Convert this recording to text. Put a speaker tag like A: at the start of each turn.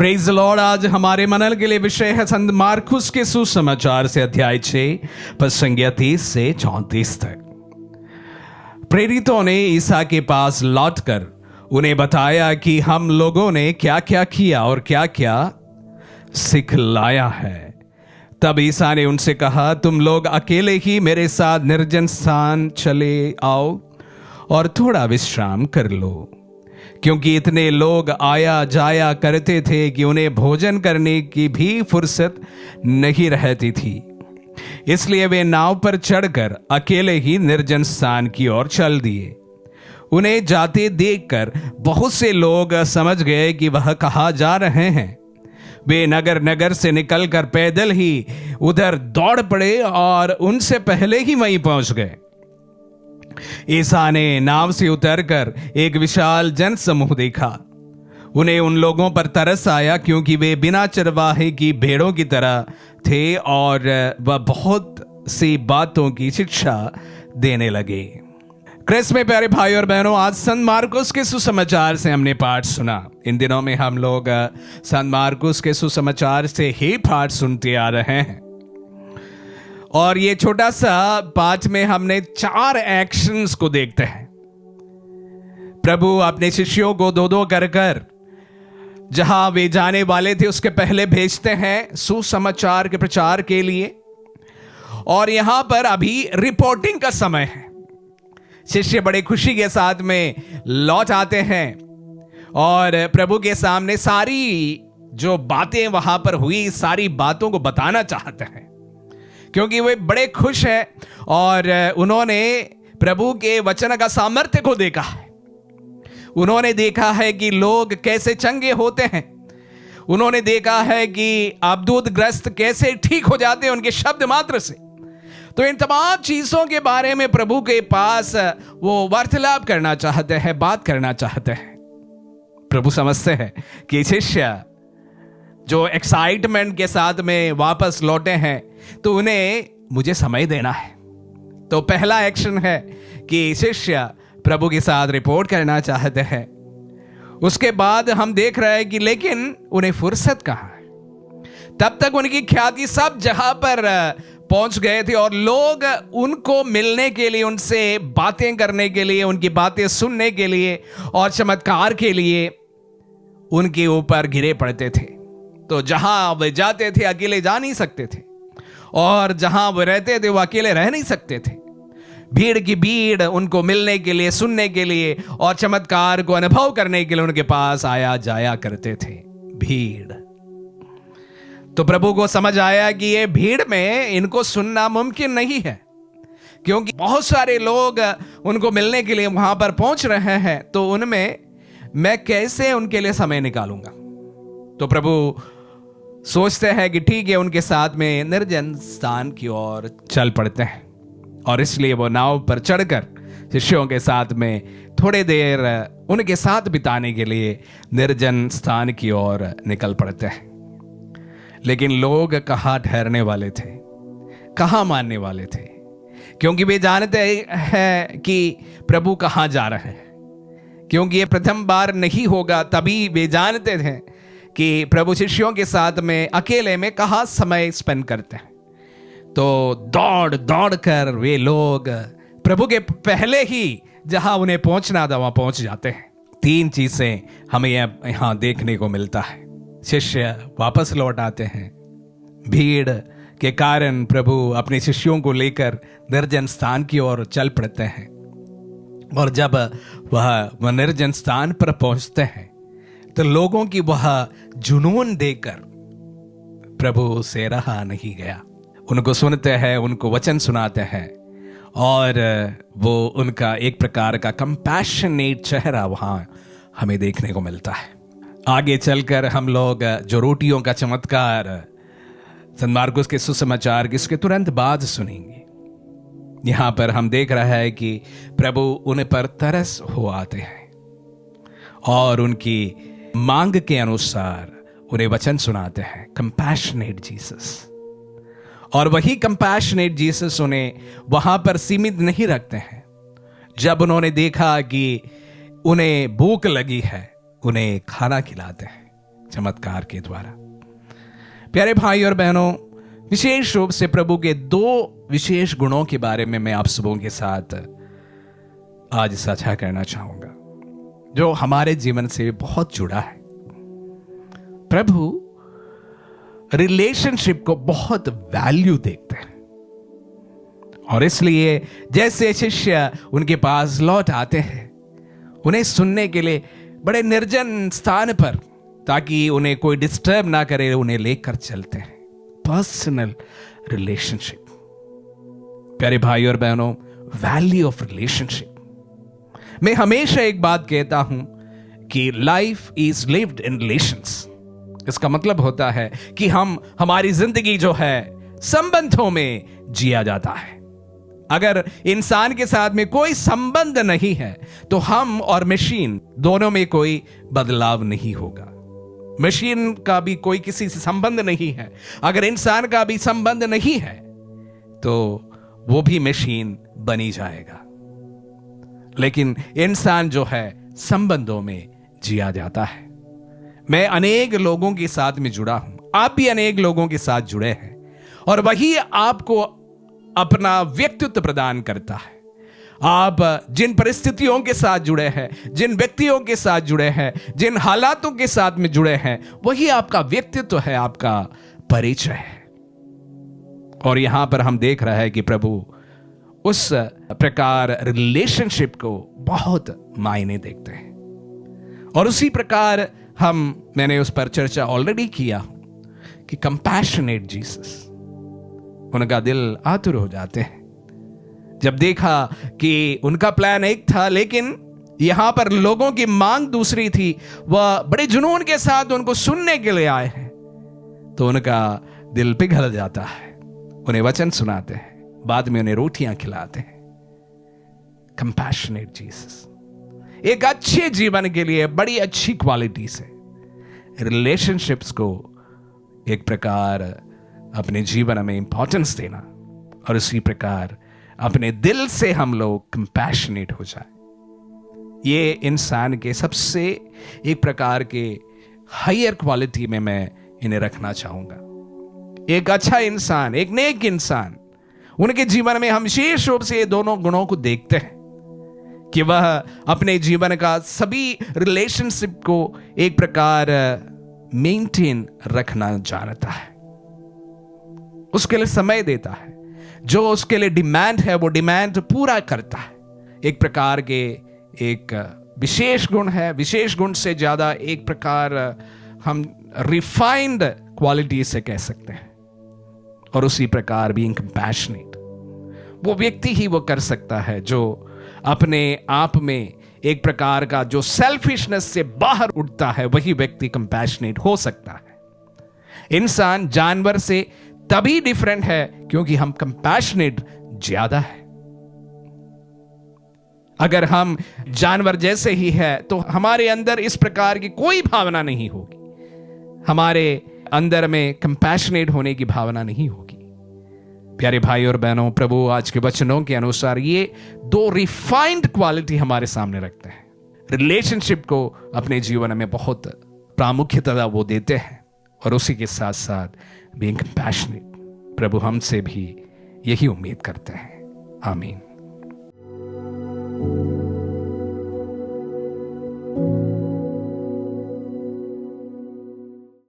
A: Praise the Lord. आज हमारे मनन के लिए विषय है संत मार्कुस के सुसमाचार से अध्याय 6 पद संख्या 30 से 34 तक। प्रेरितों ने ईसा के पास लौटकर उन्हें बताया कि हम लोगों ने क्या क्या किया और क्या क्या सिखलाया है। तब ईसा ने उनसे कहा, तुम लोग अकेले ही मेरे साथ निर्जन स्थान चले आओ और थोड़ा विश्राम कर लो, क्योंकि इतने लोग आया जाया करते थे कि उन्हें भोजन करने की भी फुर्सत नहीं रहती थी। इसलिए वे नाव पर चढ़कर अकेले ही निर्जन स्थान की ओर चल दिए। उन्हें जाते देखकर बहुत से लोग समझ गए कि वह कहाँ जा रहे हैं। वे नगर नगर से निकलकर पैदल ही उधर दौड़ पड़े और उनसे पहले ही वहीं पहुंच गए। ईसा ने नाव से उतरकर एक विशाल जन समूह देखा। उन्हें उन लोगों पर तरस आया, क्योंकि वे बिना चरवाहे की भेड़ों की तरह थे और वह बहुत सी बातों की शिक्षा देने लगे। क्रिस्त में प्यारे भाई और बहनों, आज संत मार्कुस के सुसमाचार से हमने पाठ सुना। इन दिनों में हम लोग संत मार्कुस के सुसमाचार से ही पाठ सुनते आ रहे हैं और ये छोटा सा पाठ में हमने 4 एक्शंस को देखते हैं। प्रभु अपने शिष्यों को दो कर जहां वे जाने वाले थे उसके पहले भेजते हैं सुसमाचार के प्रचार के लिए, और यहां पर अभी रिपोर्टिंग का समय है। शिष्य बड़े खुशी के साथ में लौट आते हैं और प्रभु के सामने सारी जो बातें वहां पर हुई, सारी बातों को बताना चाहते हैं, क्योंकि वे बड़े खुश हैं और उन्होंने प्रभु के वचन का सामर्थ्य को देखा है। उन्होंने देखा है कि लोग कैसे चंगे होते हैं। उन्होंने देखा है कि अब्दूतग्रस्त कैसे ठीक हो जाते हैं उनके शब्द मात्र से। तो इन तमाम चीजों के बारे में प्रभु के पास वो वार्तालाप करना चाहते हैं, बात करना चाहते हैं। प्रभु समझते हैं कि शिष्य जो एक्साइटमेंट के साथ में वापस लौटे हैं, तो उन्हें मुझे समय देना है। तो पहला एक्शन है कि शिष्य प्रभु के साथ रिपोर्ट करना चाहते हैं। उसके बाद हम देख रहे हैं कि लेकिन उन्हें फुर्सत कहाँ है। तब तक उनकी ख्याति सब जहां पर पहुंच गए थे और लोग उनको मिलने के लिए, उनसे बातें करने के लिए, उनकी बातें सुनने के लिए और चमत्कार के लिए उनके ऊपर घिरे पड़ते थे। तो जहां वे जाते थे अकेले जा नहीं सकते थे, और जहां वे रहते थे वो अकेले रह नहीं सकते थे। भीड़ की भीड़ उनको मिलने के लिए, सुनने के लिए और चमत्कार को अनुभव करने के लिए उनके पास आया जाया करते थे। भीड़। तो प्रभु को समझ आया कि ये भीड़ में इनको सुनना मुमकिन नहीं है, क्योंकि बहुत सारे लोग उनको मिलने के लिए वहां पर पहुंच रहे हैं। तो उनमें मैं कैसे उनके लिए समय निकालूंगा। तो प्रभु सोचते हैं कि ठीक है, उनके साथ में निर्जन स्थान की ओर चल पड़ते हैं, और इसलिए वो नाव पर चढ़कर शिष्यों के साथ में थोड़ी देर उनके साथ बिताने के लिए निर्जन स्थान की ओर निकल पड़ते हैं। लेकिन लोग कहाँ ठहरने वाले थे, कहाँ मानने वाले थे, क्योंकि वे जानते हैं कि प्रभु कहाँ जा रहे हैं। क्योंकि ये प्रथम बार नहीं होगा, तभी वे जानते थे कि प्रभु शिष्यों के साथ में अकेले में कहाँ समय स्पेंड करते हैं। तो दौड़ दौड़ कर वे लोग प्रभु के पहले ही जहां उन्हें पहुंचना था वहां पहुंच जाते हैं। 3 चीजें हमें यहां देखने को मिलता है। शिष्य वापस लौट आते हैं। भीड़ के कारण प्रभु अपने शिष्यों को लेकर निर्जन स्थान की ओर चल पड़ते हैं, और जब वह निर्जन स्थान पर पहुंचते हैं तो लोगों की वह जुनून देखकर प्रभु से रहा नहीं गया। उनको सुनते हैं, उनको वचन सुनाते हैं, और वो उनका एक प्रकार का कंपैशनेट चेहरा वहां हमें देखने को मिलता है। आगे चलकर हम लोग जो रोटियों का चमत्कार संत मार्कुस के सुसमाचार के इसके तुरंत बाद सुनेंगे। यहां पर हम देख रहे हैं कि प्रभु उन पर तरस हो आते हैं और उनकी मांग के अनुसार उन्हें वचन सुनाते हैं। Compassionate Jesus. और वही कंपैशनेट जीसस उन्हें वहां पर सीमित नहीं रखते हैं। जब उन्होंने देखा कि उन्हें भूख लगी है, उन्हें खाना खिलाते हैं। चमत्कार के द्वारा। प्यारे भाई और बहनों, विशेष रूप से प्रभु के 2 विशेष गुणों के बारे में मैं आप सबों के साथ आज साझा करना चाहूंगा, जो हमारे जीवन से बहुत जुड़ा है। प्रभु रिलेशनशिप को बहुत वैल्यू देखते हैं, और इसलिए जैसे शिष्य उनके पास लौट आते हैं, उन्हें सुनने के लिए बड़े निर्जन स्थान पर, ताकि उन्हें कोई डिस्टर्ब ना करे, उन्हें लेकर चलते हैं। Personal relationship. प्यारे भाई और बहनों, वैल्यू ऑफ रिलेशनशिप। मैं हमेशा एक बात कहता हूं कि life is lived in relations. इसका मतलब होता है कि हमारी जिंदगी जो है संबंधों में जिया जाता है। अगर इंसान के साथ में कोई संबंध नहीं है तो हम और मशीन दोनों में कोई बदलाव नहीं होगा। मशीन का भी कोई किसी से संबंध नहीं है, अगर इंसान का भी संबंध नहीं है तो वो भी मशीन बनी जाएगा। लेकिन इंसान जो है संबंधों में जिया जाता है। मैं अनेक लोगों के साथ में जुड़ा हूं, आप भी अनेक लोगों के साथ जुड़े हैं, और वही आपको अपना व्यक्तित्व प्रदान करता है। आप जिन परिस्थितियों के साथ जुड़े हैं, जिन व्यक्तियों के साथ जुड़े हैं, जिन हालातों के साथ में जुड़े हैं, वही आपका व्यक्तित्व है, आपका परिचय है। और यहां पर हम देख रहे हैं कि प्रभु उस प्रकार रिलेशनशिप को बहुत मायने देखते हैं, और उसी प्रकार मैंने उस पर चर्चा ऑलरेडी किया कि कंपैशनेट जीसस, उनका दिल आतुर हो जाते हैं जब देखा कि उनका प्लान एक था, लेकिन यहां पर लोगों की मांग दूसरी थी। वह बड़े जुनून के साथ उनको सुनने के लिए आए हैं, तो उनका दिल पिघल जाता है। उन्हें वचन सुनाते हैं, बाद में उन्हें रोटियां खिलाते हैं। कंपैशनेट जीसस एक अच्छे जीवन के लिए बड़ी अच्छी क्वालिटी से रिलेशनशिप्स को एक प्रकार अपने जीवन में इंपॉर्टेंस देना, और उसी प्रकार अपने दिल से हम लोग कंपैशनेट हो जाए। ये इंसान के सबसे एक प्रकार के हायर क्वालिटी में मैं इन्हें रखना चाहूंगा। एक अच्छा इंसान, एक नेक इंसान, उनके जीवन में हम विशेष रूप से ये दोनों गुणों को देखते हैं कि वह अपने जीवन का सभी रिलेशनशिप को एक प्रकार मेंटेन रखना जानता है, उसके लिए समय देता है, जो उसके लिए डिमांड है वो डिमांड पूरा करता है। एक प्रकार के एक विशेष गुण है, विशेष गुण से ज्यादा एक प्रकार हम रिफाइंड क्वालिटी से कह सकते हैं। और उसी प्रकार बीइंग कंपैशनेट, वो व्यक्ति ही वो कर सकता है जो अपने आप में एक प्रकार का जो सेल्फिशनेस से बाहर उठता है, वही व्यक्ति कंपैशनेट हो सकता है। इंसान जानवर से तभी डिफरेंट है क्योंकि हम कंपैशनेट ज्यादा है। अगर हम जानवर जैसे ही है तो हमारे अंदर इस प्रकार की कोई भावना नहीं होगी, हमारे अंदर में कंपैशनेट होने की भावना नहीं होगी। प्यारे भाई और बहनों, प्रभु आज के वचनों के अनुसार ये 2 रिफाइंड क्वालिटी हमारे सामने रखते हैं। रिलेशनशिप को अपने जीवन में बहुत प्रामुख्यता वो देते हैं, और उसी के साथ साथ बीइंग कंपैशनेट। प्रभु हमसे भी यही उम्मीद करते हैं। आमीन।